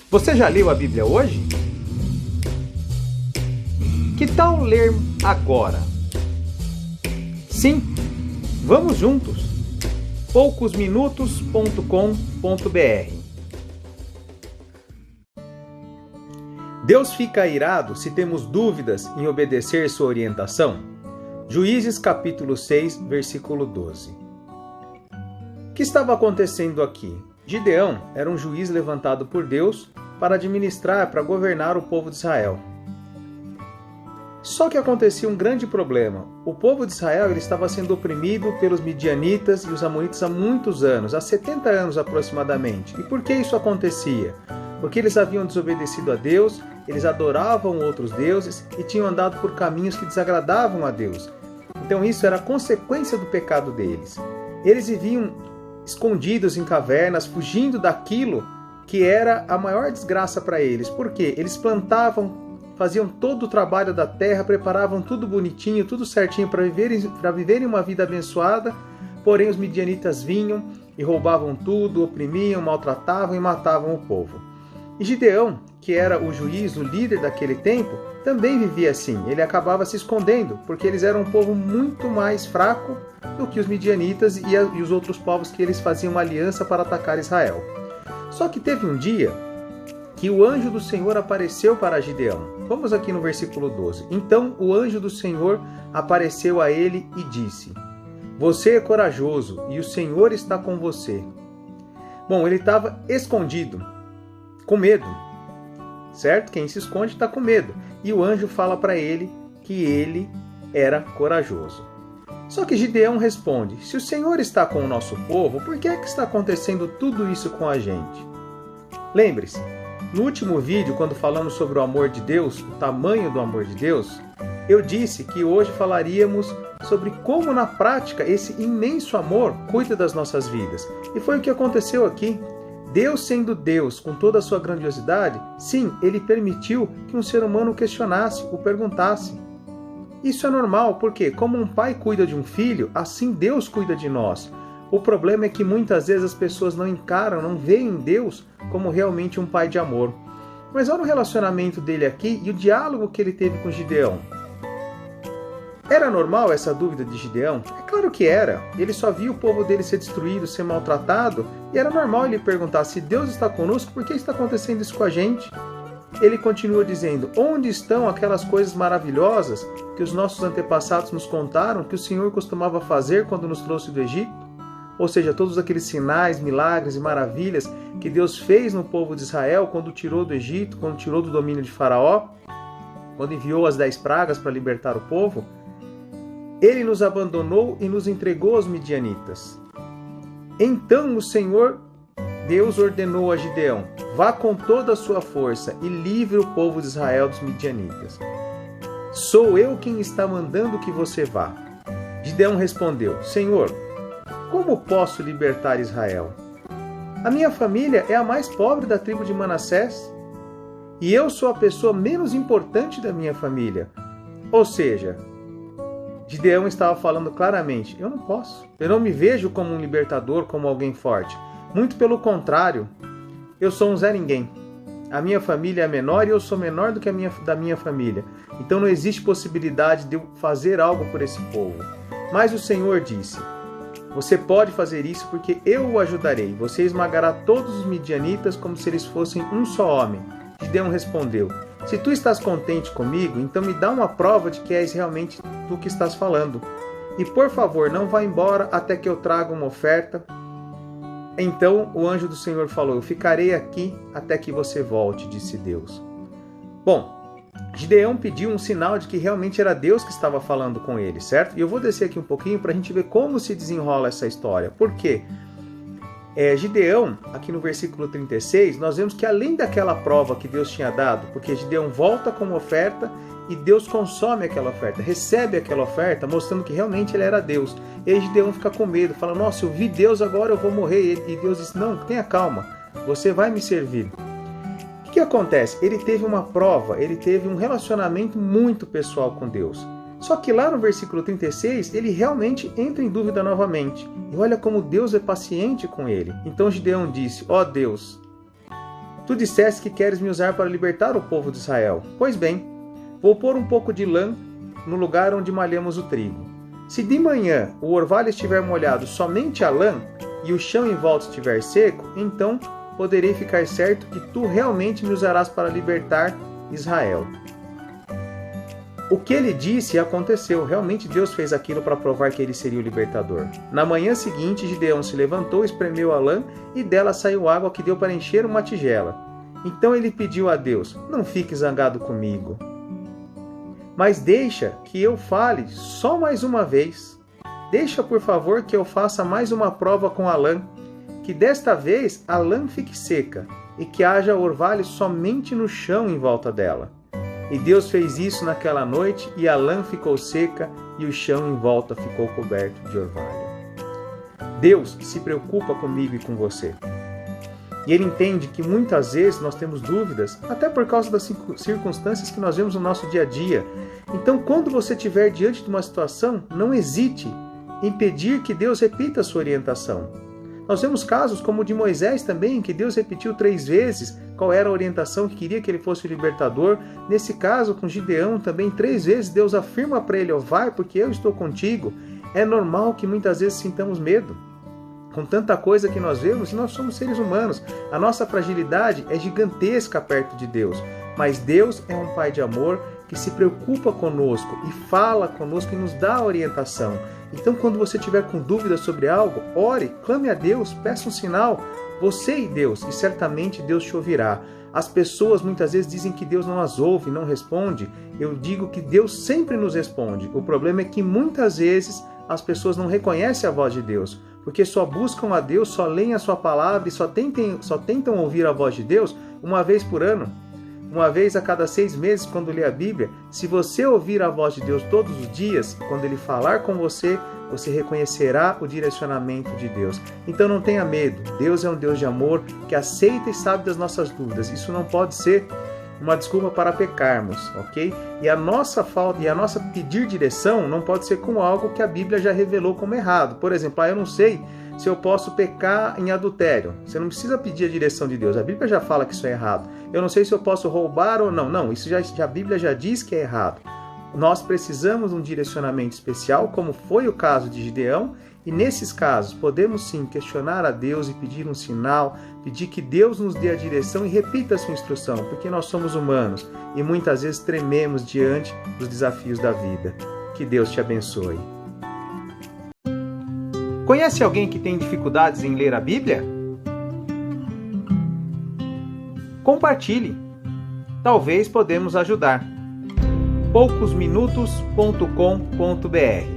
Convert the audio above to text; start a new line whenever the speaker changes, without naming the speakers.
Você já leu a Bíblia hoje? Que tal ler agora? Sim, vamos juntos! poucosminutos.com.br. Deus fica irado se temos dúvidas em obedecer sua orientação? Juízes capítulo 6, versículo 12. O que estava acontecendo aqui? Gideão era um juiz levantado por Deus para administrar, para governar o povo de Israel. Só que acontecia um grande problema. O povo de Israel ele estava sendo oprimido pelos midianitas e os amonitas há muitos anos, há 70 anos aproximadamente. E por que isso acontecia? Porque eles haviam desobedecido a Deus, eles adoravam outros deuses e tinham andado por caminhos que desagradavam a Deus. Então isso era consequência do pecado deles. Eles viviam escondidos em cavernas, fugindo daquilo que era a maior desgraça para eles. Por quê? Eles plantavam, faziam todo o trabalho da terra, preparavam tudo bonitinho, tudo certinho para viverem uma vida abençoada, porém os midianitas vinham e roubavam tudo, oprimiam, maltratavam e matavam o povo. E Gideão, que era o juiz, o líder daquele tempo, também vivia assim. Ele acabava se escondendo, porque eles eram um povo muito mais fraco do que os midianitas e os outros povos que eles faziam aliança para atacar Israel. Só que teve um dia que o anjo do Senhor apareceu para Gideão. Vamos aqui no versículo 12. Então o anjo do Senhor apareceu a ele e disse: Você é corajoso e o Senhor está com você. Bom, ele estava escondido, com medo, certo? Quem se esconde está com medo. E o anjo fala para ele que ele era corajoso. Só que Gideão responde: Se o Senhor está com o nosso povo, por que é que está acontecendo tudo isso com a gente? Lembre-se, no último vídeo, quando falamos sobre o amor de Deus, o tamanho do amor de Deus, eu disse que hoje falaríamos sobre como na prática esse imenso amor cuida das nossas vidas. E foi o que aconteceu aqui. Deus sendo Deus, com toda a sua grandiosidade, sim, Ele permitiu que um ser humano questionasse, o perguntasse. Isso é normal, porque como um pai cuida de um filho, assim Deus cuida de nós. O problema é que muitas vezes as pessoas não encaram, não veem Deus como realmente um pai de amor. Mas olha o relacionamento dele aqui e o diálogo que ele teve com Gideão. Era normal essa dúvida de Gideão? É claro que era. Ele só via o povo dele ser destruído, ser maltratado, e era normal ele perguntar: se Deus está conosco, por que está acontecendo isso com a gente? Ele continua dizendo: onde estão aquelas coisas maravilhosas que os nossos antepassados nos contaram que o Senhor costumava fazer quando nos trouxe do Egito? Ou seja, todos aqueles sinais, milagres e maravilhas que Deus fez no povo de Israel quando tirou do Egito, quando tirou do domínio de Faraó, quando enviou as 10 pragas para libertar o povo. Ele nos abandonou e nos entregou aos midianitas. Então o Senhor Deus ordenou a Gideão: vá com toda a sua força e livre o povo de Israel dos midianitas. Sou eu quem está mandando que você vá. Gideão respondeu: Senhor, como posso libertar Israel? A minha família é a mais pobre da tribo de Manassés e eu sou a pessoa menos importante da minha família. Ou seja, Gideão estava falando claramente: eu não posso. Eu não me vejo como um libertador, como alguém forte. Muito pelo contrário, eu sou um Zé Ninguém. A minha família é menor e eu sou menor do que da minha família. Então não existe possibilidade de eu fazer algo por esse povo. Mas o Senhor disse: você pode fazer isso porque eu o ajudarei. Você esmagará todos os midianitas como se eles fossem um só homem. Gideão respondeu: se tu estás contente comigo, então me dá uma prova de que és realmente tu que estás falando. E por favor, não vá embora até que eu traga uma oferta. Então o anjo do Senhor falou: eu ficarei aqui até que você volte, disse Deus. Bom, Gideão pediu um sinal de que realmente era Deus que estava falando com ele, certo? E eu vou descer aqui um pouquinho para a gente ver como se desenrola essa história. Por quê? Gideão, aqui no versículo 36, nós vemos que além daquela prova que Deus tinha dado, porque Gideão volta com uma oferta e Deus consome aquela oferta, recebe aquela oferta, mostrando que realmente ele era Deus. E aí Gideão fica com medo, fala: nossa, eu vi Deus, agora eu vou morrer. E Deus diz: não, tenha calma, você vai me servir. O que acontece? Ele teve uma prova, ele teve um relacionamento muito pessoal com Deus. Só que lá no versículo 36, ele realmente entra em dúvida novamente. E olha como Deus é paciente com ele. Então Gideão disse: ó Deus, Tu disseste que queres me usar para libertar o povo de Israel. Pois bem, vou pôr um pouco de lã no lugar onde malhamos o trigo. Se de manhã o orvalho estiver molhado somente a lã e o chão em volta estiver seco, então poderei ficar certo que tu realmente me usarás para libertar Israel. O que ele disse aconteceu. Realmente Deus fez aquilo para provar que ele seria o libertador. Na manhã seguinte, Gideão se levantou, espremeu a lã e dela saiu água que deu para encher uma tigela. Então ele pediu a Deus: não fique zangado comigo, mas deixa que eu fale só mais uma vez. Deixa, por favor, que eu faça mais uma prova com a lã, que desta vez a lã fique seca e que haja orvalho somente no chão em volta dela. E Deus fez isso naquela noite, e a lã ficou seca e o chão em volta ficou coberto de orvalho. Deus se preocupa comigo e com você. E Ele entende que muitas vezes nós temos dúvidas, até por causa das circunstâncias que nós vemos no nosso dia a dia. Então, quando você estiver diante de uma situação, não hesite em pedir que Deus repita a sua orientação. Nós vemos casos como o de Moisés também, que Deus repetiu 3 vezes qual era a orientação que queria que ele fosse o libertador. Nesse caso, com Gideão também, 3 vezes Deus afirma para ele: vai, porque eu estou contigo. É normal que muitas vezes sintamos medo. Com tanta coisa que nós vemos, nós somos seres humanos. A nossa fragilidade é gigantesca perto de Deus. Mas Deus é um Pai de amor que se preocupa conosco e fala conosco e nos dá orientação. Então, quando você tiver com dúvidas sobre algo, ore, clame a Deus, peça um sinal, você e Deus, e certamente Deus te ouvirá. As pessoas muitas vezes dizem que Deus não as ouve, não responde. Eu digo que Deus sempre nos responde. O problema é que muitas vezes as pessoas não reconhecem a voz de Deus, porque só buscam a Deus, só leem a sua palavra e só tentam ouvir a voz de Deus uma vez por ano. Uma vez a cada 6 meses, quando lê a Bíblia. Se você ouvir a voz de Deus todos os dias, quando Ele falar com você, você reconhecerá o direcionamento de Deus. Então não tenha medo. Deus é um Deus de amor que aceita e sabe das nossas dúvidas. Isso não pode ser uma desculpa para pecarmos, ok? E a nossa pedir direção não pode ser com algo que a Bíblia já revelou como errado. Por exemplo, eu não sei se eu posso pecar em adultério. Você não precisa pedir a direção de Deus. A Bíblia já fala que isso é errado. Eu não sei se eu posso roubar ou não. Não, isso a Bíblia já diz que é errado. Nós precisamos de um direcionamento especial, como foi o caso de Gideão, e nesses casos podemos sim questionar a Deus e pedir um sinal, pedir que Deus nos dê a direção e repita a sua instrução, porque nós somos humanos e muitas vezes trememos diante dos desafios da vida. Que Deus te abençoe. Conhece alguém que tem dificuldades em ler a Bíblia? Compartilhe. Talvez podemos ajudar. poucosminutos.com.br